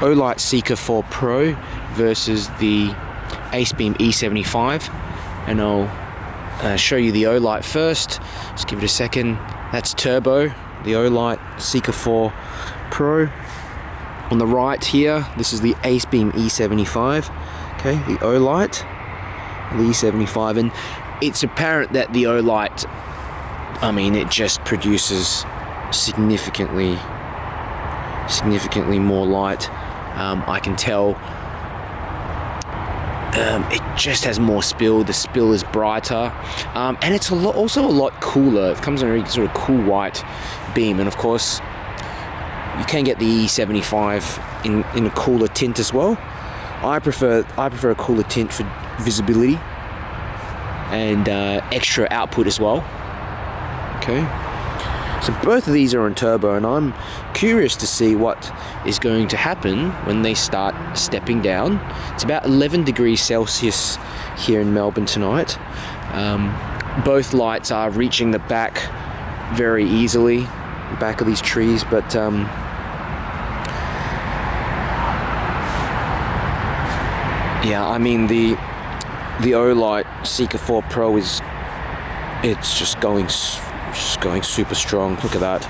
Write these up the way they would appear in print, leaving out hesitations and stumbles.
Olight Seeker 4 Pro versus the Acebeam E75, and I'll show you the Olight first. Just give it a second. That's turbo, the Olight Seeker 4 Pro. On the right here, this is the Acebeam E75. Okay, the Olight, the E75, and it's apparent that the Olight, I mean, it just produces significantly more light. I can tell it just has more spill. The spill is brighter, and it's also a lot cooler. It comes in a really sort of cool white beam, and of course you can get the E75 in a cooler tint as well. I prefer a cooler tint for visibility and extra output as well. Okay, so both of these are on turbo, and I'm curious to see what is going to happen when they start stepping down. It's about 11 degrees Celsius here in Melbourne tonight. Both lights are reaching the back very easily, the back of these trees, but yeah, I mean the Olight Seeker 4 Pro it's just going super strong. Look at that.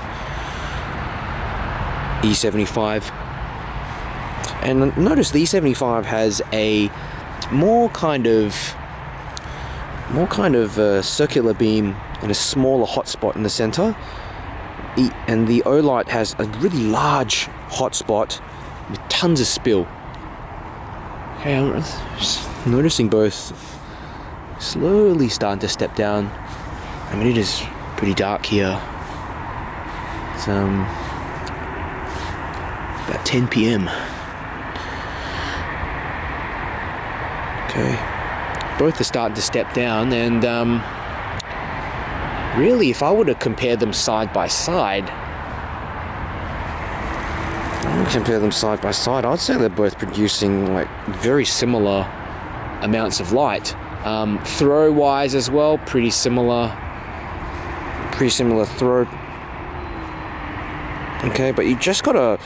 E75, and notice the E75 has a more kind of circular beam and a smaller hotspot in the center, and the Olight has a really large hotspot with tons of spill. Okay, I'm noticing both slowly starting to step down. I mean, it is pretty dark here. It's about 10 p.m. Okay, both are starting to step down, and really, if I were to compare them side by side, I'd say they're both producing like very similar amounts of light. Throw wise as well, pretty similar throw. Okay, but you just got a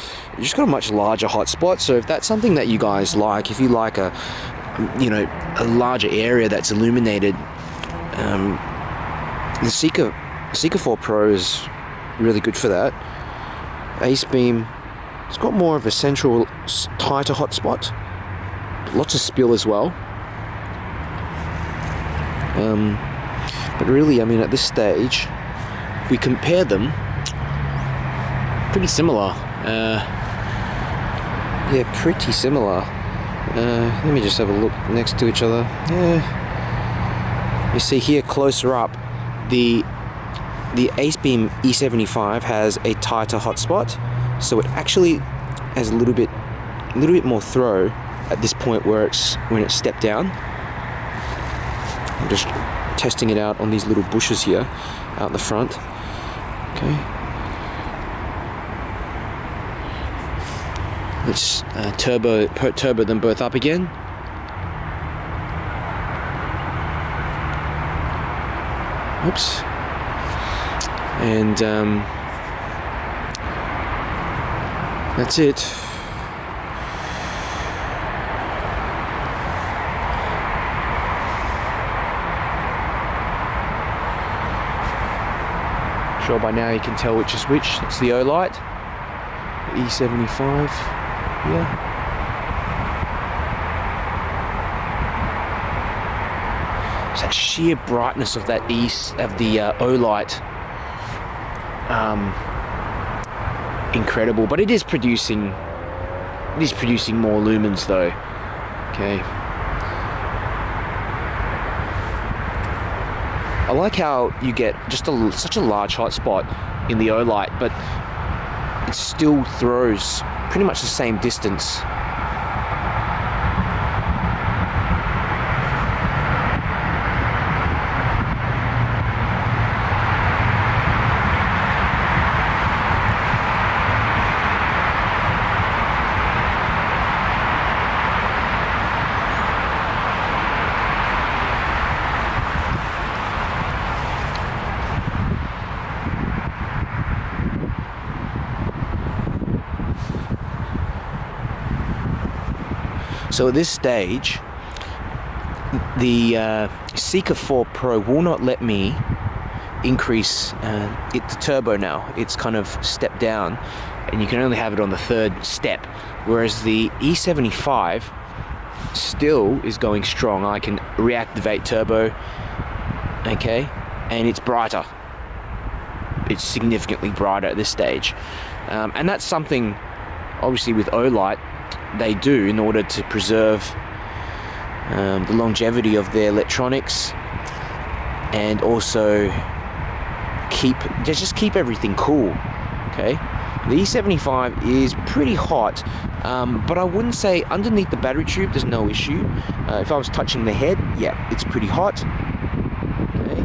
much larger hotspot. So if that's something that you guys like, if you like a larger area that's illuminated, the Seeker 4 Pro is really good for that. Acebeam, it's got more of a central, tighter hotspot, lots of spill as well. But really, I mean, at this stage, if we compare them, pretty similar. Yeah, pretty similar. Let me just have a look next to each other. Yeah. You see here closer up, the Acebeam E75 has a tighter hotspot, so it actually has a little bit more throw at this point when it's stepped down. I'm just testing it out on these little bushes here out the front. Okay. Let's turbo them both up again. Oops. And that's it. Sure, by now you can tell which is which. It's the Olight, the E75. Yeah. It's that sheer brightness of the Olight. Incredible, but it is producing more lumens though. Okay. I like how you get just such a large hotspot in the Olight, but it still throws pretty much the same distance. So at this stage, the Seeker 4 Pro will not let me increase it to turbo now. It's kind of stepped down, and you can only have it on the third step, whereas the E75 still is going strong. I can reactivate turbo, okay, and it's brighter. It's significantly brighter at this stage, and that's something obviously with Olight they do in order to preserve the longevity of their electronics, and also just keep everything cool. Okay, the E75 is pretty hot, but I wouldn't say underneath the battery tube there's no issue. If I was touching the head, yeah, it's pretty hot. Okay,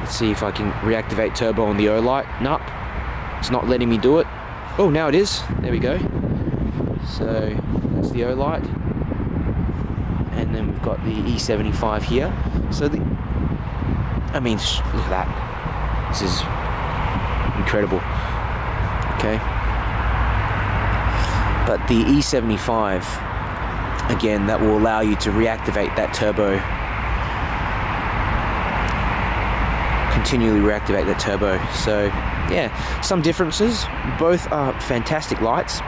let's see if I can reactivate turbo on the Olight. Nope, it's not letting me do it. Oh, now it is. There we go. So that's the Olight, and then we've got the E75 here. So I mean, look at that. This is incredible. Okay. But the E75, again, that will allow you to reactivate that turbo. Continually reactivate that turbo. So, yeah, some differences. Both are fantastic lights.